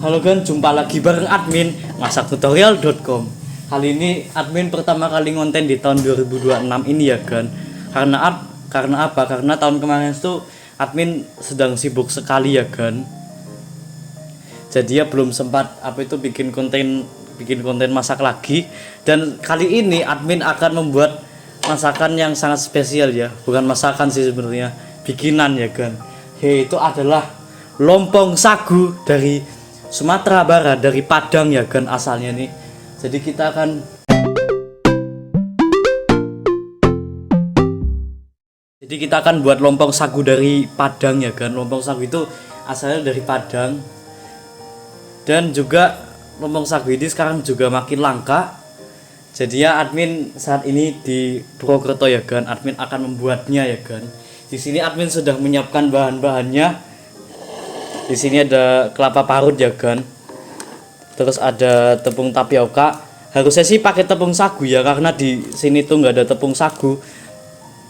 Halo kan, jumpa lagi bareng admin masaktutorial.com. Kali ini admin pertama kali ngonten di tahun 2026 ini ya kan. Karena apa? Karena tahun kemarin itu admin sedang sibuk sekali ya kan. Jadi ya belum sempat bikin konten masak lagi. Dan kali ini admin akan membuat masakan yang sangat spesial ya. Bukan masakan sih sebenarnya, bikinan ya kan. Yaitu adalah lompong sagu dari Sumatera Barat, dari Padang ya kan asalnya nih. Jadi kita akan buat lompong sagu dari Padang ya kan. Lompong sagu itu asalnya dari Padang. Dan juga lompong sagu ini sekarang juga makin langka. Jadi ya admin saat ini di Purwokerto ya kan. Admin akan membuatnya ya kan. Di sini admin sudah menyiapkan bahan-bahannya. Di sini ada kelapa parut ya kan. Terus ada tepung tapioka. Harusnya sih pakai tepung sagu ya, karena di sini tuh nggak ada tepung sagu.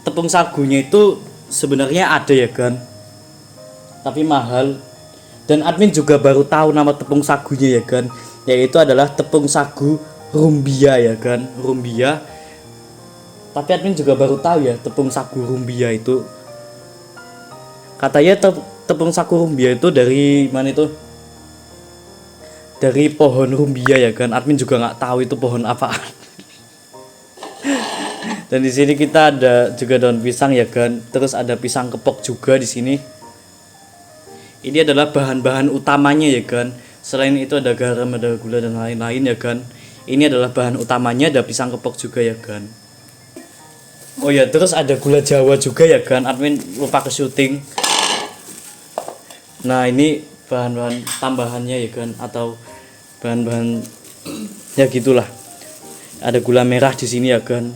Tepung sagunya itu sebenarnya ada ya kan, tapi mahal. Dan admin juga baru tahu nama tepung sagunya ya kan, yaitu adalah tepung sagu rumbia ya kan, rumbia. Tapi admin juga baru tahu ya tepung sagu rumbia itu. Katanya tepung sagu rumbia itu dari mana itu? Dari pohon rumbia ya kan. Admin juga nggak tahu itu pohon apaan. Dan di sini kita ada juga daun pisang ya kan. Terus ada pisang kepok juga di sini. Ini adalah bahan-bahan utamanya ya kan. Selain itu ada garam, ada gula dan lain-lain ya kan. Ini adalah bahan utamanya, ada pisang kepok juga ya kan. Oh ya, terus ada gula Jawa juga ya kan. Admin lupa ke syuting. Nah, ini bahan-bahan tambahannya ya kan, atau bahan-bahan ya gitulah. Ada gula merah di sini ya kan.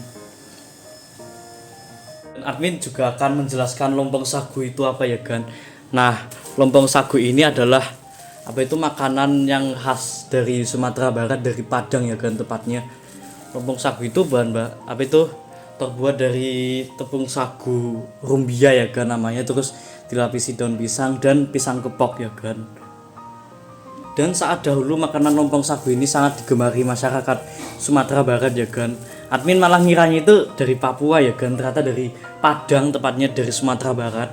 Dan admin juga akan menjelaskan lompong sagu itu apa ya kan. Nah, lompong sagu ini adalah makanan yang khas dari Sumatera Barat, dari Padang ya kan tepatnya. Lompong sagu itu terbuat dari tepung sagu rumbia ya kan namanya, terus dilapisi daun pisang dan pisang kepok ya kan. Dan saat dahulu makanan lompong sagu ini sangat digemari masyarakat Sumatera Barat ya kan. Admin malah ngiranya itu dari Papua ya kan, ternyata dari Padang, tepatnya dari Sumatera Barat.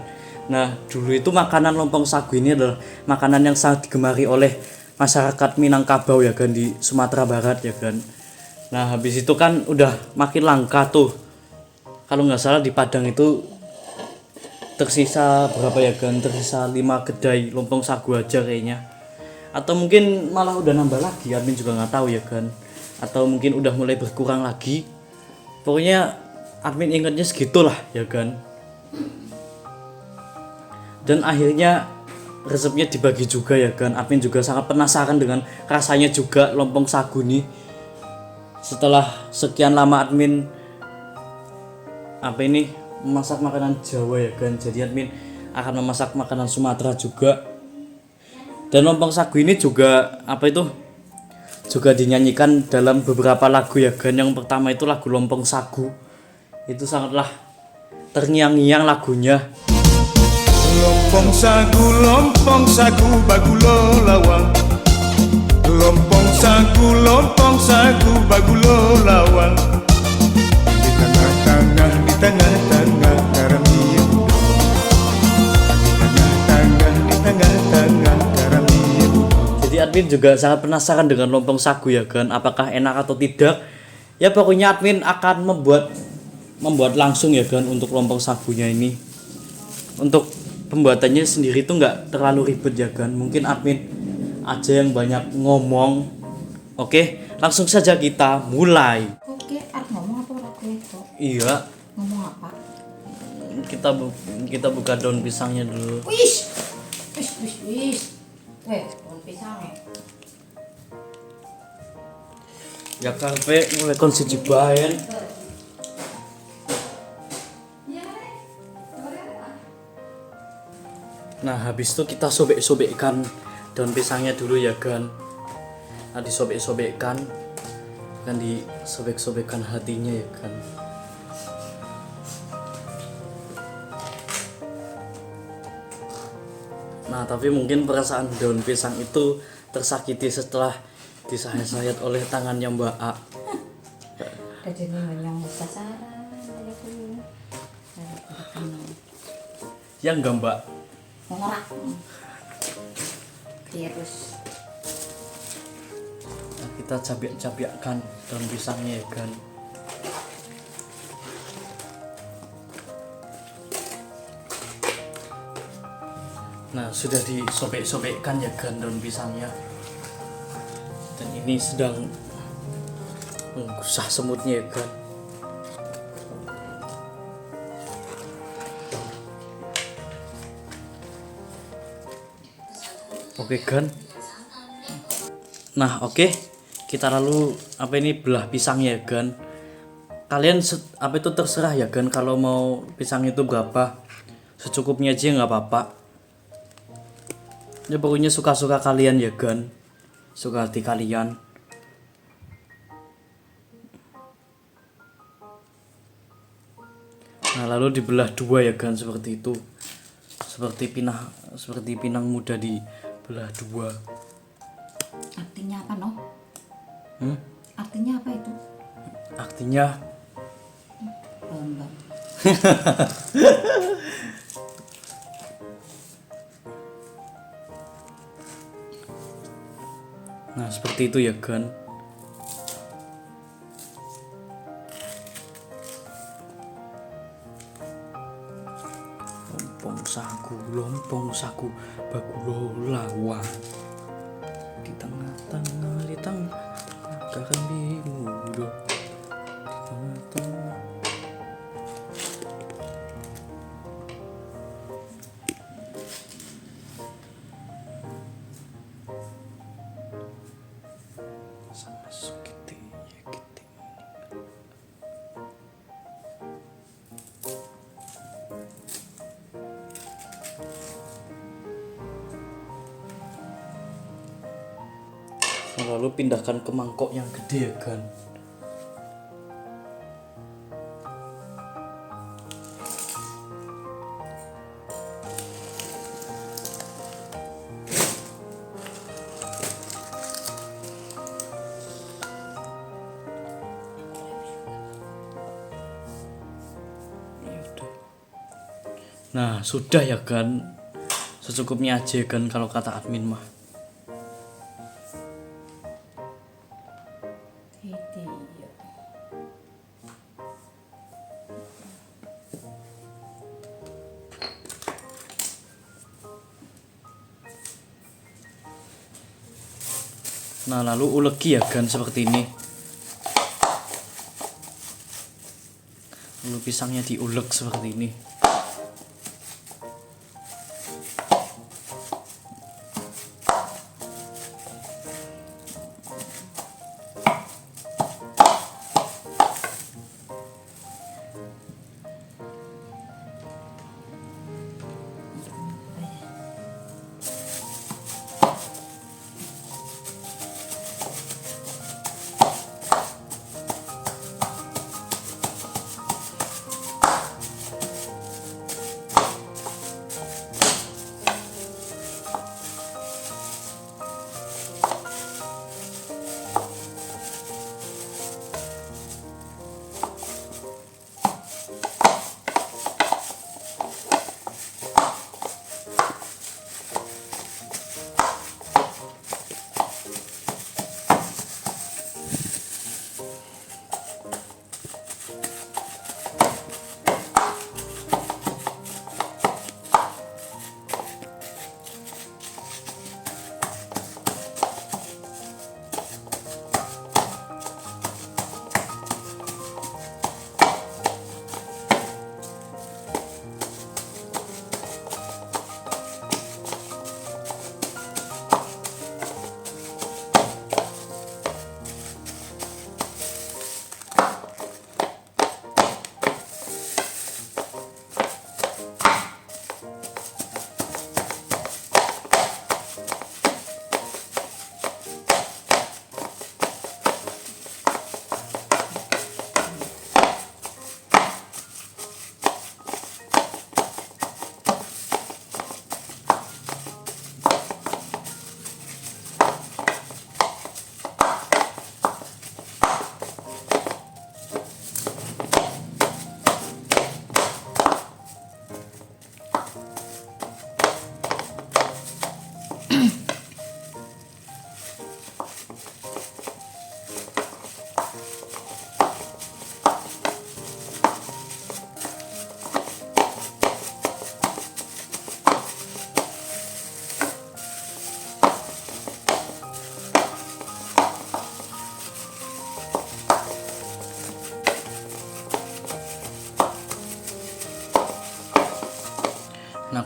Nah, dulu itu makanan lompong sagu ini adalah makanan yang sangat digemari oleh masyarakat Minangkabau ya kan, di Sumatera Barat ya kan. Nah, habis itu kan udah makin langka tuh. Kalau nggak salah di Padang itu tersisa berapa ya kan? Tersisa 5 kedai lompong sagu aja kayaknya. Atau mungkin malah udah nambah lagi, admin juga nggak tahu ya kan. Atau mungkin udah mulai berkurang lagi. Pokoknya admin ingatnya segitulah ya kan. Dan akhirnya resepnya dibagi juga ya kan. Admin juga sangat penasaran dengan rasanya juga lompong sagu nih. Setelah sekian lama admin memasak makanan Jawa ya kan, jadi admin akan memasak makanan Sumatera juga. Dan lompong sagu ini juga juga dinyanyikan dalam beberapa lagu ya kan. Yang pertama itu lagu Lompong Sagu, itu sangatlah terngiang-ngiang lagunya. Lompong sagu bagulo lawang. Lompong sagu bagulo lawang. Di tengah-tengah karami budo. Di tengah-tengah karami budo. Jadi admin juga sangat penasaran dengan lompong sagu ya kan, apakah enak atau tidak. Ya pokoknya admin akan membuat langsung ya kan untuk lompong sagunya ini. Untuk pembuatannya sendiri tuh nggak terlalu ribet ya kan. Mungkin admin aja yang banyak ngomong. Oke, langsung saja kita mulai. Oke, ngomong apa waktu itu? Iya. Ngomong apa? Kita buka daun pisangnya dulu. Wis. Daun pisangnya. Ya karpe mulai konsumsi bahan. Nah, habis itu kita sobek-sobekkan daun pisangnya dulu ya kan. Nah, disobek-sobekkan dan disobek-sobekkan hatinya ya kan. Nah, tapi mungkin perasaan daun pisang itu tersakiti setelah disayat-sayat oleh tangannya Mbak A. Jadi yang sasaran kayak tuh. Ya enggak Mbak? Ngorak. Terus Nah, kita cabiak-cabiakkan daun pisangnya ya kan. Nah, sudah disobek-sobekkan ya kan daun pisangnya. Dan ini sedang menggusah semutnya ya kan. Oke kan. Nah, oke. Kita lalu belah pisangnya ya kan. Kalian apa itu terserah ya kan, kalau mau pisang itu berapa. Secukupnya aja nggak apa-apa. Ya pokoknya suka-suka kalian ya kan. Suka hati kalian. Nah, lalu dibelah dua ya kan, seperti itu. Seperti pinang muda dibelah dua. artinya apa noh? Hmm? Artinya apa itu? Artinya Bambang. nah, seperti itu ya kan. Lompong sagu bagulo lawang. Di tengah akan bimudo. Di tengah. Sama sekiti ya kiti. Lalu pindahkan ke mangkok yang gede ya kan. Nah, sudah ya kan. Secukupnya aja kan kalau kata admin mah. Itu. Nah, lalu uleki ya kan seperti ini. Lalu pisangnya diulek seperti ini.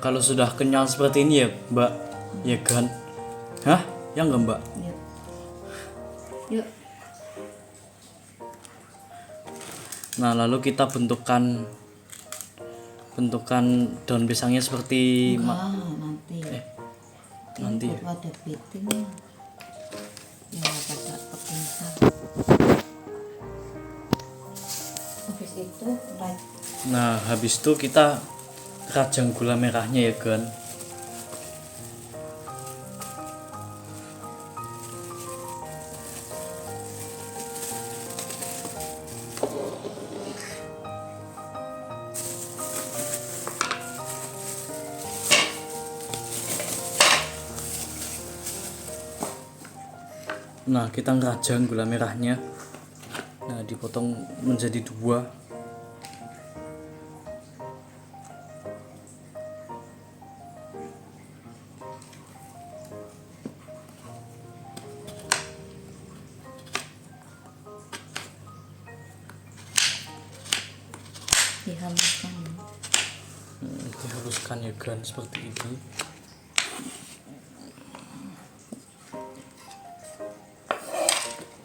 kalau sudah kenyal seperti ini ya Mbak, ya kan? Hah? Ya enggak Mbak? Yuk. Yuk. Nah lalu kita bentukan daun pisangnya seperti Nanti. nanti ya. Pada piting. Ya pada pekintal. Habis itu Nah habis itu kita rajang gula merahnya ya kan. Nah kita ngerajang gula merahnya. Nah dipotong menjadi 2. dihaluskan. Dihaluskan ya kan seperti ini.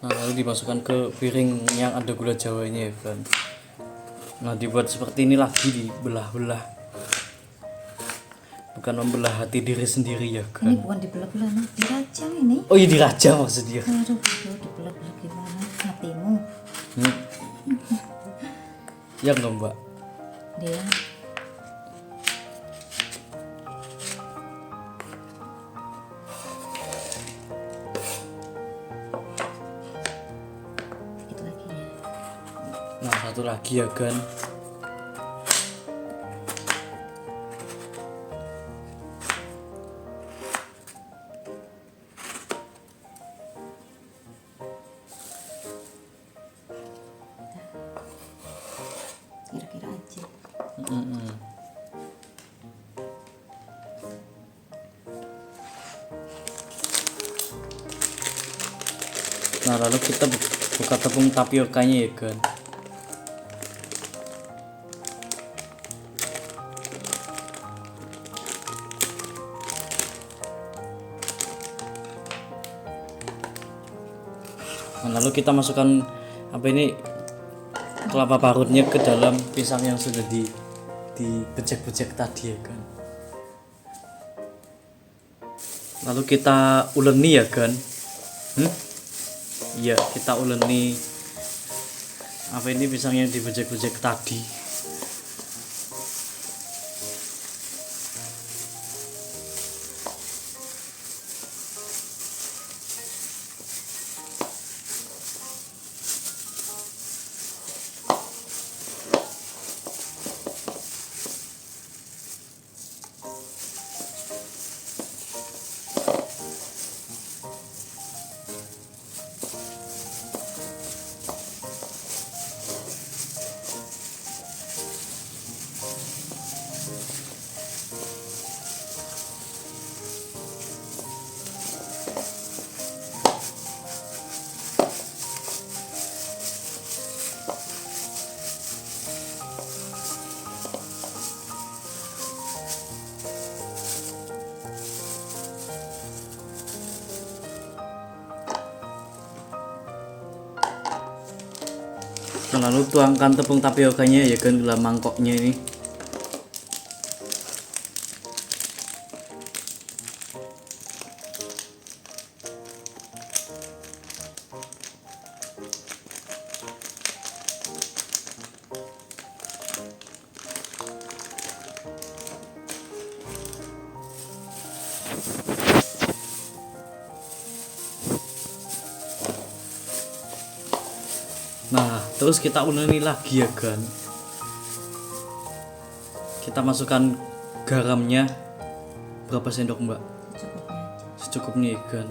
Nah lalu dimasukkan ke piring yang ada gula jawanya ya kan. Nah dibuat seperti ini lagi, dibelah-belah, bukan membelah hati diri sendiri ya kan. Ini bukan dibelah-belah, nah, dirajang ini. Oh iya dirajang maksudnya. Aduh, dibelah-belah gimana hatimu? Ya enggak Mbak? Dia itu lagi ya. Nah satu lagi ya kan. Kira-kira aja. Nah lalu kita buka tepung tapiokanya ya kan. Nah, lalu kita masukkan apa ini kelapa parutnya ke dalam pisang yang sudah dibejek-bejek tadi ya kan. Lalu kita uleni ya kan. Iya kita uleni apa ini pisang yang dibejek-bejek tadi. Lalu tuangkan tepung tapiokanya ya kan ke dalam mangkoknya ini. Nah, terus kita uleni lagi ya kan. Kita masukkan garamnya berapa sendok Mbak? Secukupnya aja. Secukupnya ya kan.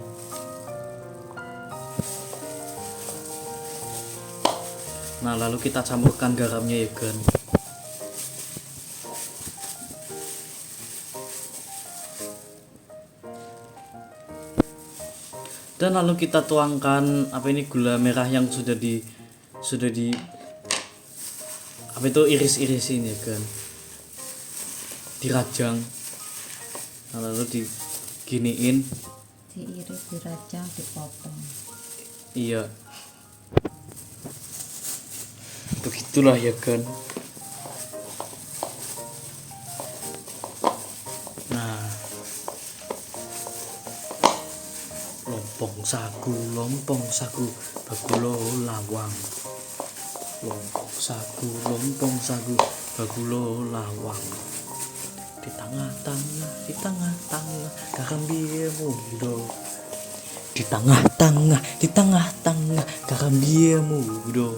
Nah, lalu kita campurkan garamnya ya kan. Dan lalu kita tuangkan apa ini gula merah yang sudah di apa itu iris-irisin ya kan, dirajang. Nah, lalu diginiin. Diiris, dirajang, dipotong. Iya, begitulah ya kan. Nah, lompong sagu bagulo lawang. Lompong sagu bagulo lawang. Di tengah-tengah karambir muda. Di tengah-tengah karambir muda.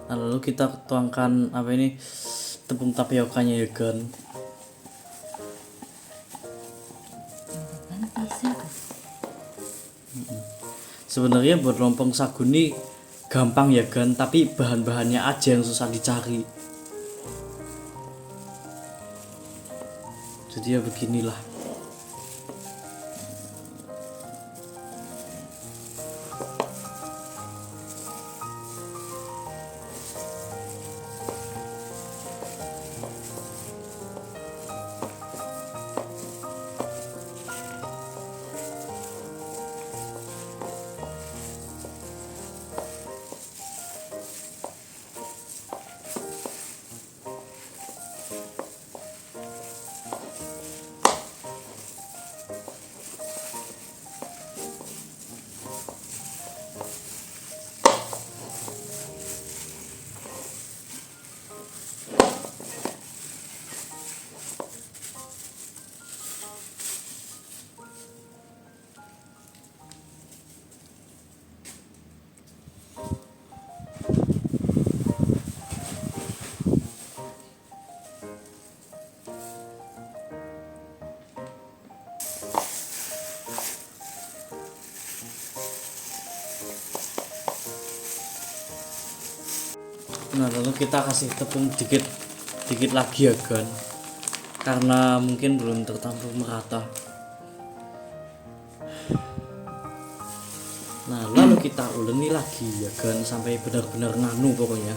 Nah, lalu kita tuangkan apa ini, tepung tapiokanya ya kan. Kan bisa kan? Sebenarnya buat lompong sagu ini gampang ya kan, tapi bahan-bahannya aja yang susah dicari. Jadi ya beginilah. Nah, lalu kita kasih tepung dikit lagi ya kan, karena mungkin belum tercampur merata. Nah, lalu kita uleni lagi ya kan, sampai benar-benar nganu pokoknya.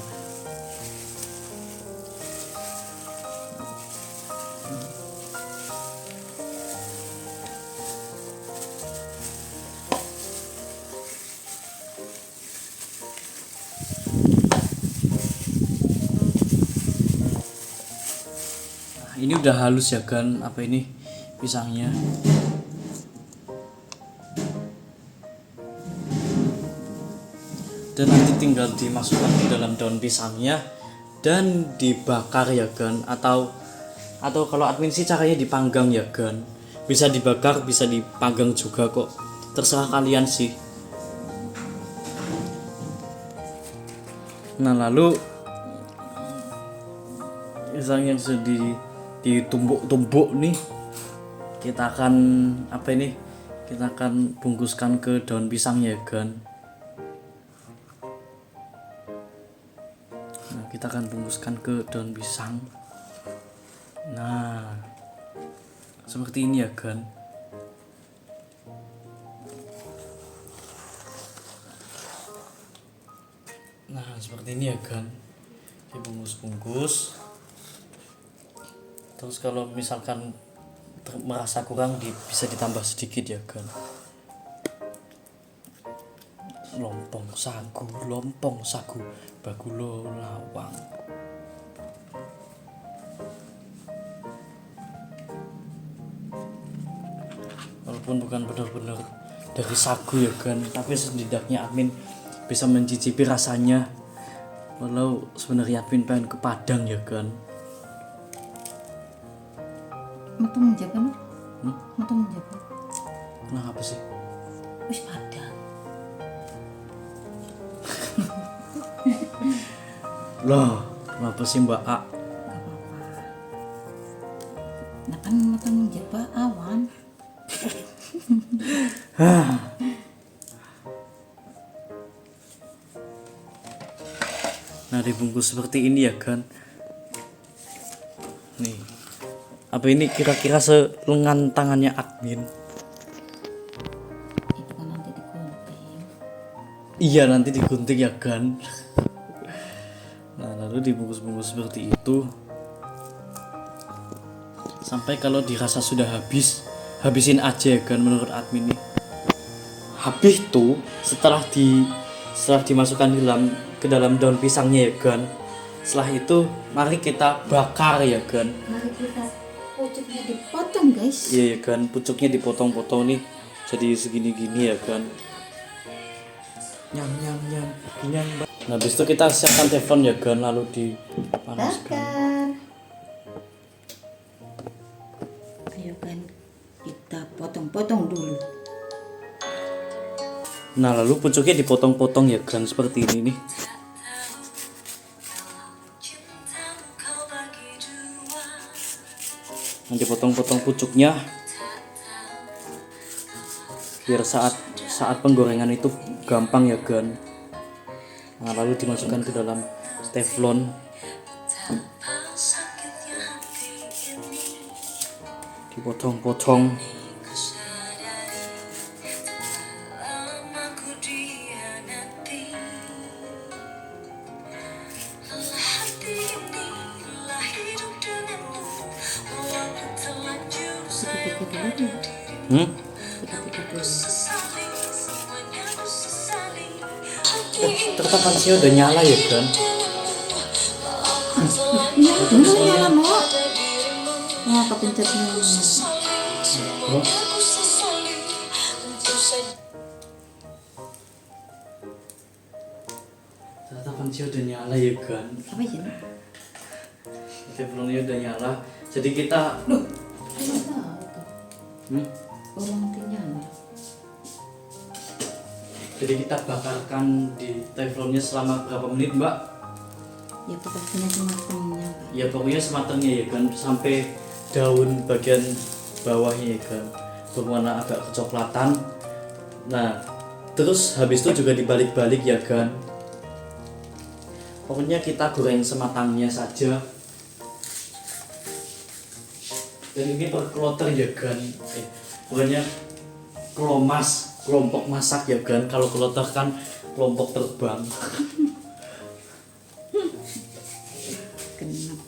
Ini udah halus ya kan, apa ini, pisangnya. Dan nanti tinggal dimasukkan ke dalam daun pisangnya dan dibakar ya kan, atau kalau admin sih caranya dipanggang ya kan. Bisa dibakar, bisa dipanggang juga kok, terserah kalian sih. Nah, lalu pisang yang sudah ditumbuk-tumbuk nih, kita akan apa ini, kita akan bungkuskan ke daun pisangnya kan. Nah, kita akan bungkuskan ke daun pisang. Nah, seperti ini ya kan. Nah, seperti ini ya kan, dibungkus-bungkus. Terus kalau misalkan merasa kurang bisa ditambah sedikit ya kan. Lompong sagu bagulo lawang. Walaupun bukan benar-benar dari sagu ya kan, tapi setidaknya admin bisa mencicipi rasanya. Walau sebenarnya admin pengen ke Padang ya kan. Metu menjaga no? Metu menjaga. Kenapa sih? Wis Padang. Loh, kenapa sih Mbak A? Gak apa-apa. Nah kan metu menjaga awan. Nah, dibungkus seperti ini ya kan. Nih, Apa ini kira-kira selengan tangannya admin? Itu kan nanti digunting. Iya nanti digunting ya kan. Nah lalu dibungkus-bungkus seperti itu sampai kalau dirasa sudah habis, habisin aja ya kan menurut admin nih. Habis tuh setelah dimasukkan ke dalam daun pisangnya ya kan. Setelah itu mari kita bakar ya kan. Mari kita pucuknya dipotong guys. Iya ya kan, pucuknya dipotong-potong nih jadi segini-gini ya kan. Nyam nyam nyam nyam. Nah habis itu kita siapkan teflon ya kan, lalu dipanaskan. Bakar. Ayo kan kita potong-potong dulu. Nah lalu pucuknya dipotong-potong ya kan seperti ini nih. Nah, dipotong-potong pucuknya biar saat penggorengan itu gampang ya kan. Nah lalu dimasukkan ke dalam teflon, dipotong-potong. Hmm? Tetapan sih udah nyala ya kan. Iya, bener nyala no. Wah, kepencetnya. Oh. Tetapan sih udah nyala ya kan. Apa ya? Teflonnya udah nyala. Jadi kita Loh, saya tahu tuh. hmm? Orang nanti nyala. Jadi kita bakarkan di teflonnya selama berapa menit mbak? Ya pokoknya sematangnya Pak. Ya pokoknya sematangnya ya kan, sampai daun bagian bawahnya ya kan berwarna agak kecoklatan. Nah terus habis itu juga dibalik-balik ya kan. Pokoknya kita goreng sematangnya saja. Dan ini per kloter ya kan, pokoknya kelompok masak ya kan. Kalau kloter kan kelompok terbang. Genap.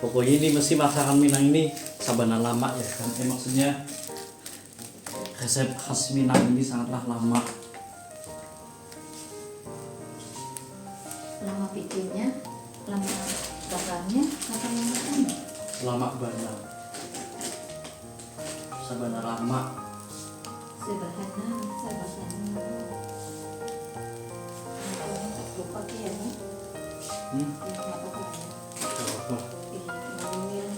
Pokoknya ini mesti masakan Minang ini sabana lama ya kan. Maksudnya resep khas Minang ini sangatlah lama. Lama bikinnya, lama bakarnya, apa lama makannya? Lama banget. Sabana lama. Sederhana. Lupa ya, Bang. Hmm? Ya, nggak apa-apa lah ya. Gak apa-apa. Iya, ngomongin.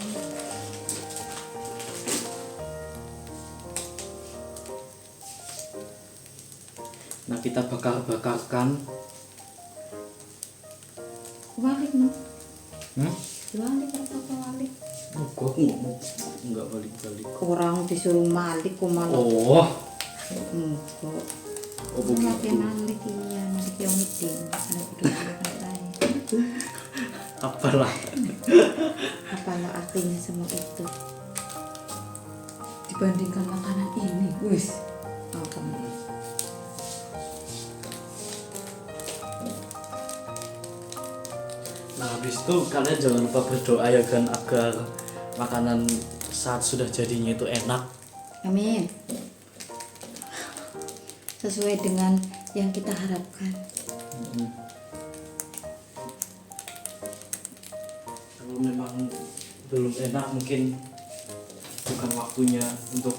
Nah kita bakarkan. Walik no. Hmm? Walik apa walik? Oh, kok ngomong nggak balik-balik. Orang disuruh malik kok malah. Oh, Enggak. oh begitu. Lagi malik iya, malik yang meeting. Ada kedua kata. Apalah. Apalah artinya semua itu? Dibandingkan makanan ini, wis. Apa? Nah habis itu kalian jangan lupa berdoa ya kan agar makanan saat sudah jadinya itu enak. Amin. Sesuai dengan yang kita harapkan. Kalau memang belum enak mungkin bukan waktunya untuk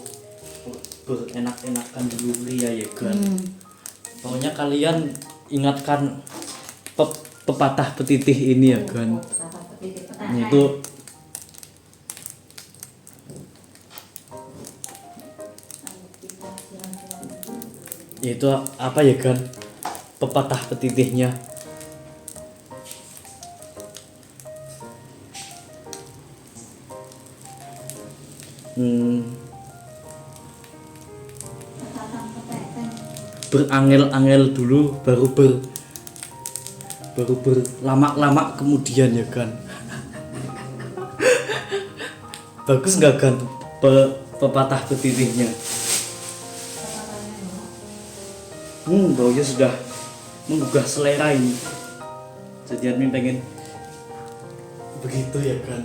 berenak-enakan dulu ya kan. Pokoknya kalian ingatkan pepatah petitih ini ya kan. Itu apa ya kan, pepatah petitihnya. berangel-angel dulu baru berlama-lama kemudian ya kan. Bagus nggak kan pepatah petitiknya? Baunya sudah menggugah selera ini. Jadi admin pengen begitu ya kan.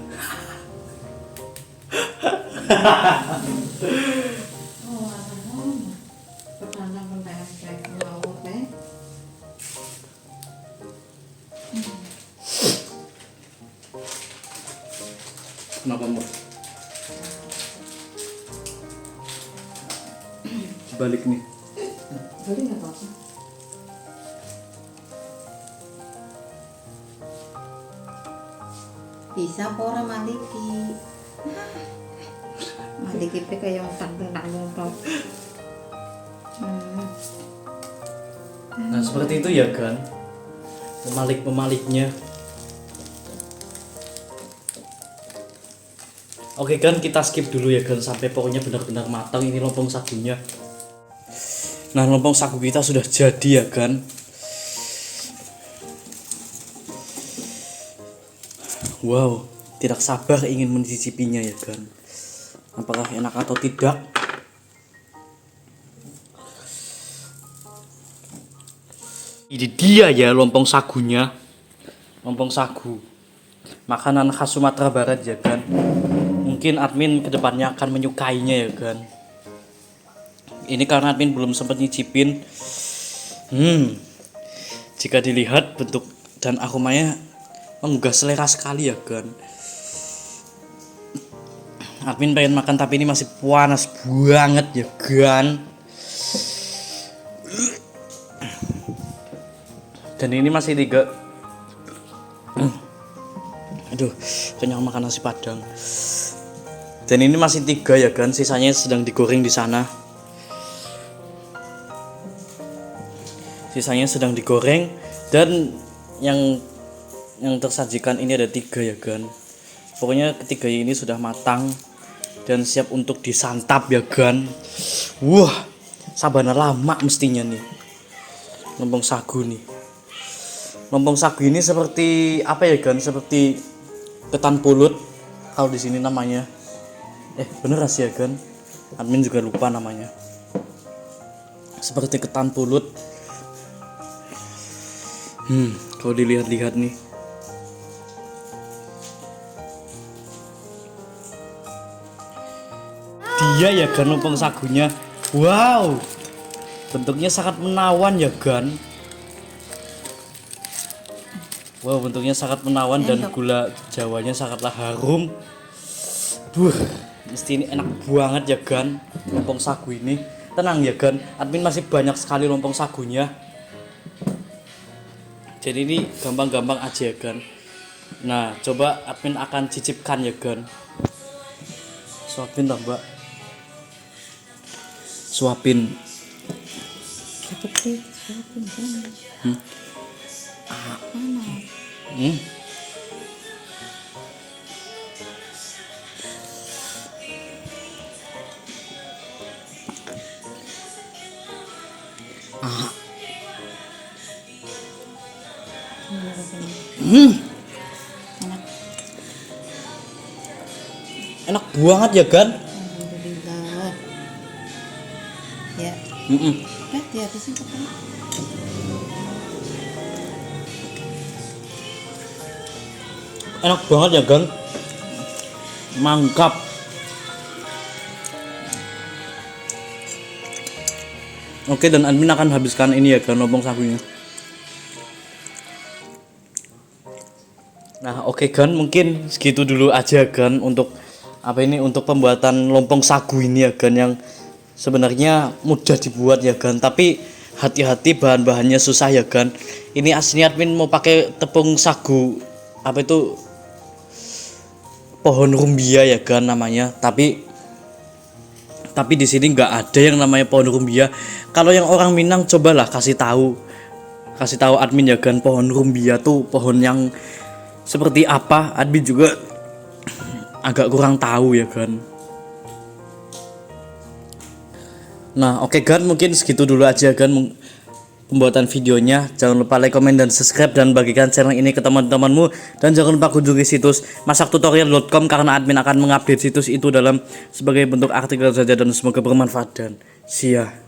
Kenapa Mbak? Balik nih. Boleh nggak apa-apa. Bisa pora maliki. Maliki pe kayak yang tak ngotot. Nah seperti itu ya kan, pemalik-pemaliknya. Oke kan, kita skip dulu ya kan sampai pokoknya benar-benar matang ini lompong sagunya. Nah lompong sagu kita sudah jadi ya kan. Wow, tidak sabar ingin mencicipinya ya kan. Apakah enak atau tidak? Ini dia ya lompong sagunya. Lompong sagu, makanan khas Sumatera Barat ya kan. Mungkin admin kedepannya akan menyukainya ya kan. Ini karena admin belum sempat nyicipin. Jika dilihat bentuk dan aromanya menggugah selera sekali ya kan. Admin pengen makan tapi ini masih panas banget ya kan. Dan ini masih 3. Aduh, kenyang makan nasi padang. Dan ini masih 3 ya kan, sisanya sedang digoreng di sana. Sisanya sedang digoreng dan yang tersajikan ini ada 3 ya kan. Pokoknya ketiga ini sudah matang dan siap untuk disantap ya kan. Wah, sabana lama mestinya nih. Lompong sagu nih. Lompong sagu ini seperti apa ya kan? Seperti ketan pulut kalau di sini namanya. Bener sih ya kan? Admin juga lupa namanya. Seperti ketan pulut. Kalau dilihat-lihat nih. Dia ya kan lompong sagunya. Wow. Bentuknya sangat menawan ya kan. Wow, bentuknya sangat menawan dan gula jawanya sangatlah harum. Mesti ini enak banget ya kan lompong sagu ini. Tenang ya kan, admin masih banyak sekali lompong sagunya. Jadi ini gampang-gampang aja ya kan. Nah, coba admin akan cicipkan ya kan. Suapin lah mbak. Suapin. Seperti suapin kan. Enak banget ya kan. Alhamdulillah. Ya. Dihabisin kepala. Enak banget ya kan. Mantap. Oke, dan admin akan habiskan ini ya kan lompong sagunya. Nah oke kan, mungkin segitu dulu aja kan untuk untuk pembuatan lompong sagu ini ya kan, yang sebenarnya mudah dibuat ya kan, tapi hati-hati bahan-bahannya susah ya kan. Ini aslinya admin mau pakai tepung sagu pohon rumbia ya kan namanya, tapi di sini nggak ada yang namanya pohon rumbia. Kalau yang orang Minang cobalah kasih tahu admin ya kan, pohon rumbia tuh pohon yang seperti apa. Admin juga agak kurang tahu ya kan. Nah, oke Gan, mungkin segitu dulu aja Gan pembuatan videonya. Jangan lupa like, comment, dan subscribe, dan bagikan channel ini ke teman-temanmu. Dan jangan lupa kunjungi situs masaktutorial.com karena admin akan mengupdate situs itu dalam sebagai bentuk artikel saja, dan semoga bermanfaat dan see ya.